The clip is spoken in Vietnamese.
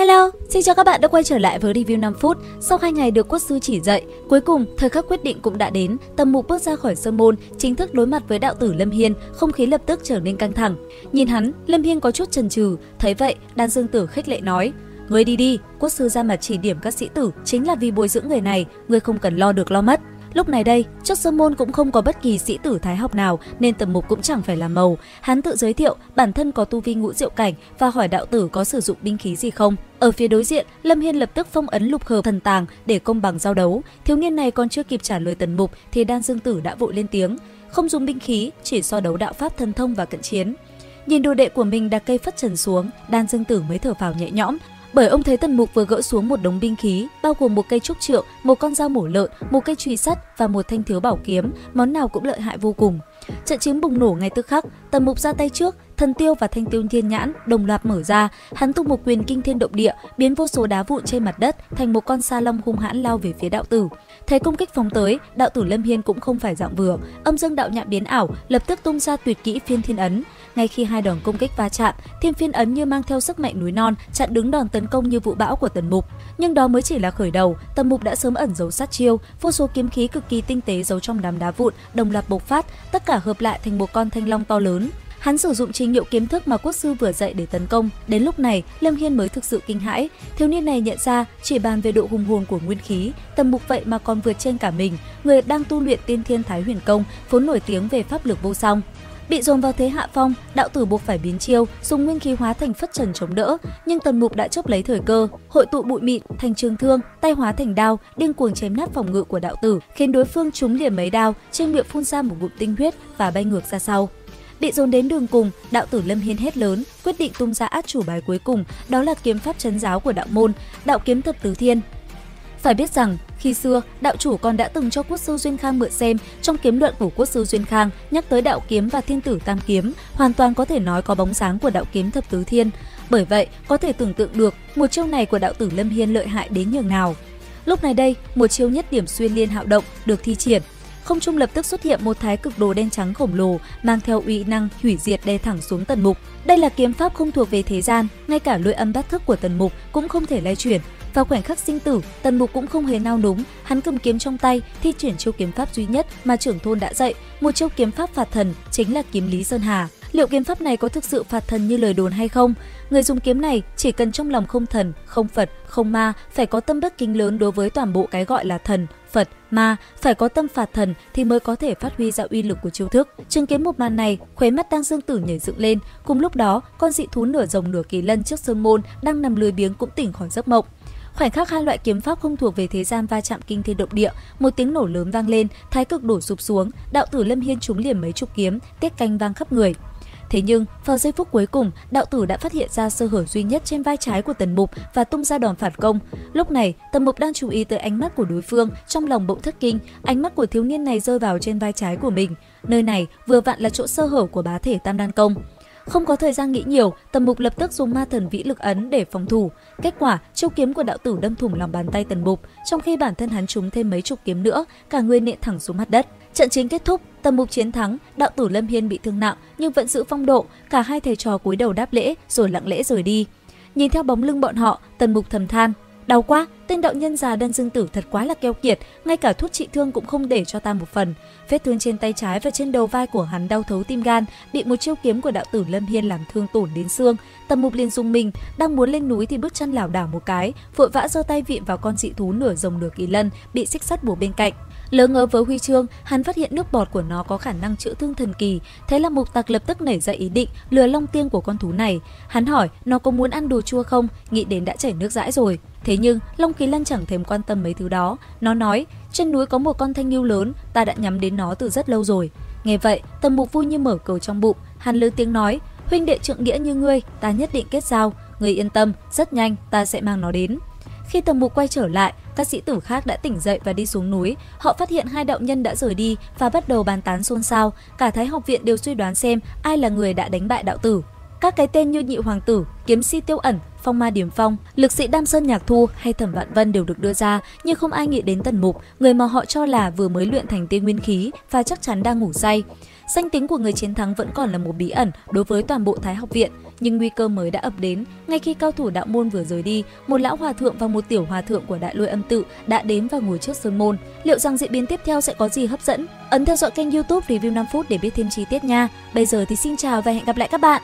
Hello, xin chào các bạn đã quay trở lại với review 5 phút. Sau 2 ngày được quốc sư chỉ dạy, cuối cùng thời khắc quyết định cũng đã đến. Tầm Mục bước ra khỏi sơn môn, chính thức đối mặt với đạo tử Lâm Hiên, không khí lập tức trở nên căng thẳng. Nhìn hắn, Lâm Hiên có chút chần chừ, thấy vậy, Đan Dương Tử khích lệ nói: "Ngươi đi đi, quốc sư ra mặt chỉ điểm các sĩ tử chính là vì bồi dưỡng người này, ngươi không cần lo được lo mất." Lúc này đây, trước sơn môn cũng không có bất kỳ sĩ tử thái học nào nên Tầm Mục cũng chẳng phải làm màu. Hắn tự giới thiệu bản thân có tu vi ngũ diệu cảnh và hỏi đạo tử có sử dụng binh khí gì không. Ở phía đối diện, Lâm Hiên lập tức phong ấn lục hợp thần tàng để công bằng giao đấu. Thiếu niên này còn chưa kịp trả lời Tầm Mục thì Đan Dương Tử đã vội lên tiếng: "Không dùng binh khí, chỉ so đấu đạo pháp thần thông và cận chiến." Nhìn đồ đệ của mình đặt cây phất trần xuống, Đan Dương Tử mới thở phào nhẹ nhõm. Bởi ông thấy Tần Mục vừa gỡ xuống một đống binh khí, bao gồm một cây trúc trượng, một con dao mổ lợn, một cây chùy sắt và một thanh thiếu bảo kiếm, món nào cũng lợi hại vô cùng. Trận chiến bùng nổ ngay tức khắc, Tần Mục ra tay trước, thần tiêu và thanh tiêu thiên nhãn đồng loạt mở ra, hắn tung một quyền kinh thiên động địa, biến vô số đá vụn trên mặt đất thành một con sa long hung hãn lao về phía đạo tử. Thấy công kích phóng tới, đạo tử Lâm Hiên cũng không phải dạng vừa, âm dương đạo nhạn biến ảo, lập tức tung ra tuyệt kỹ phiên thiên ấn. Ngay khi hai đòn công kích va chạm, thiên phiên ấn như mang theo sức mạnh núi non, chặn đứng đòn tấn công như vũ bão của Tần Mục. Nhưng đó mới chỉ là khởi đầu, Tần Mục đã sớm ẩn giấu sát chiêu, vô số kiếm khí cực kỳ tinh tế giấu trong đám đá vụn đồng loạt bộc phát, tất cả hợp lại thành một con thanh long to lớn. Hắn sử dụng trình hiệu kiếm thức mà quốc sư vừa dạy để tấn công. Đến lúc này, Lâm Hiên mới thực sự kinh hãi. Thiếu niên này nhận ra, chỉ bàn về độ hùng hồn của nguyên khí, Tần Mục vậy mà còn vượt trên cả mình, người đang tu luyện Tiên Thiên Thái Huyền Công, vốn nổi tiếng về pháp lực vô song. Bị dồn vào thế hạ phong, đạo tử buộc phải biến chiêu, dùng nguyên khí hóa thành phất trần chống đỡ, nhưng Tần Mục đã chớp lấy thời cơ, hội tụ bụi mịn thành trường thương, tay hóa thành đao, điên cuồng chém nát phòng ngự của đạo tử, khiến đối phương trúng liền mấy đao, trên miệng phun ra một ngụm tinh huyết và bay ngược ra sau. Bị dồn đến đường cùng, đạo tử Lâm Hiên hét lớn, quyết định tung ra át chủ bài cuối cùng, đó là kiếm pháp trấn giáo của đạo môn, đạo kiếm thập tứ thiên. Phải biết rằng, khi xưa, đạo chủ còn đã từng cho quốc sư Duyên Khang mượn xem, trong kiếm luận của quốc sư Duyên Khang nhắc tới đạo kiếm và thiên tử tam kiếm, hoàn toàn có thể nói có bóng dáng của đạo kiếm thập tứ thiên. Bởi vậy, có thể tưởng tượng được một chiêu này của đạo tử Lâm Hiên lợi hại đến nhường nào. Lúc này đây, một chiêu nhất điểm xuyên liên hạo động được thi triển. Không trung lập tức xuất hiện một thái cực đồ đen trắng khổng lồ, mang theo uy năng hủy diệt đè thẳng xuống Tần Mục. Đây là kiếm pháp không thuộc về thế gian, ngay cả lôi âm bát thức của Tần Mục cũng không thể lay chuyển. Vào khoảnh khắc sinh tử, Tần Mục cũng không hề nao núng, hắn cầm kiếm trong tay, thi triển chiêu kiếm pháp duy nhất mà trưởng thôn đã dạy, một chiêu kiếm pháp phạt thần, chính là kiếm Lý Sơn Hà. Liệu kiếm pháp này có thực sự phạt thần như lời đồn hay không? Người dùng kiếm này chỉ cần trong lòng không thần, không Phật, không ma, phải có tâm đức kính lớn đối với toàn bộ cái gọi là thần, Phật, ma, phải có tâm phạt thần thì mới có thể phát huy ra uy lực của chiêu thức. Chứng kiến một màn này, khóe mắt Đan Dương Tử nhảy dựng lên. Cùng lúc đó, con dị thú nửa rồng nửa kỳ lân trước sơn môn đang nằm lười biếng cũng tỉnh khỏi giấc mộng. Khoảnh khắc hai loại kiếm pháp không thuộc về thế gian va chạm kinh thiên động địa, một tiếng nổ lớn vang lên, thái cực đổ sụp xuống, đạo tử Lâm Hiên trúng liền mấy chục kiếm, tiết canh vang khắp người. Thế nhưng, vào giây phút cuối cùng, đạo tử đã phát hiện ra sơ hở duy nhất trên vai trái của Tần Mục và tung ra đòn phản công. Lúc này, Tần Mục đang chú ý tới ánh mắt của đối phương, trong lòng bỗng thất kinh, ánh mắt của thiếu niên này rơi vào trên vai trái của mình. Nơi này vừa vặn là chỗ sơ hở của bá thể Tam Đan Công. Không có thời gian nghĩ nhiều, Tần Mục lập tức dùng ma thần vĩ lực ấn để phòng thủ. Kết quả, chiêu kiếm của đạo tử đâm thủng lòng bàn tay Tần Mục, trong khi bản thân hắn trúng thêm mấy chục kiếm nữa, cả người nện thẳng xuống mặt đất. Trận chiến kết thúc, Tần Mục chiến thắng, đạo tử Lâm Hiên bị thương nặng nhưng vẫn giữ phong độ, cả hai thầy trò cúi đầu đáp lễ rồi lặng lẽ rời đi. Nhìn theo bóng lưng bọn họ, Tần Mục thầm than: đau quá, tên đạo nhân già Đan Dương Tử thật quá là keo kiệt, ngay cả thuốc trị thương cũng không để cho ta một phần. Vết thương trên tay trái và trên đầu vai của hắn đau thấu tim gan, bị một chiêu kiếm của đạo tử Lâm Hiên làm thương tổn đến xương. Tần Mục liền rung mình, đang muốn lên núi thì bước chân lảo đảo một cái, vội vã giơ tay vịn vào con dị thú nửa rồng nửa kỳ lân bị xích sắt buộc bên cạnh. Lỡ ngớ với huy chương, hắn phát hiện nước bọt của nó có khả năng chữa thương thần kỳ, thế là Mục Tặc lập tức nảy ra ý định lừa long tiên của con thú này. Hắn hỏi nó có muốn ăn đồ chua không, nghĩ đến đã chảy nước dãi rồi. Thế nhưng Long Kỳ Lân chẳng thèm quan tâm mấy thứ đó. Nó nói, trên núi có một con thanh ngưu lớn, ta đã nhắm đến nó từ rất lâu rồi. Nghe vậy, Tần Mục vui như mở cờ trong bụng. Hắn lớn tiếng nói, huynh đệ trượng nghĩa như ngươi, ta nhất định kết giao. Ngươi yên tâm, rất nhanh ta sẽ mang nó đến. Khi Tần Mục quay trở lại, các sĩ tử khác đã tỉnh dậy và đi xuống núi. Họ phát hiện hai đạo nhân đã rời đi và bắt đầu bàn tán xôn xao. Cả Thái học viện đều suy đoán xem ai là người đã đánh bại đạo tử. Các cái tên như Nhị Hoàng Tử, Kiếm Si Tiêu Ẩn, Phong Ma Điềm Phong, Lực Sĩ Đam Sơn Nhạc Thu hay Thẩm Vạn Vân đều được đưa ra, nhưng không ai nghĩ đến Tần Mục, người mà họ cho là vừa mới luyện thành tiên nguyên khí và chắc chắn đang ngủ say. Danh tính của người chiến thắng vẫn còn là một bí ẩn đối với toàn bộ Thái Học viện, nhưng nguy cơ mới đã ập đến. Ngay khi cao thủ đạo môn vừa rời đi, một lão hòa thượng và một tiểu hòa thượng của Đại Lôi Âm Tự đã đến và ngồi trước sơn môn. Liệu rằng diễn biến tiếp theo sẽ có gì hấp dẫn? Ấn theo dõi kênh YouTube Review 5 phút để biết thêm chi tiết nha. Bây giờ thì xin chào và hẹn gặp lại các bạn.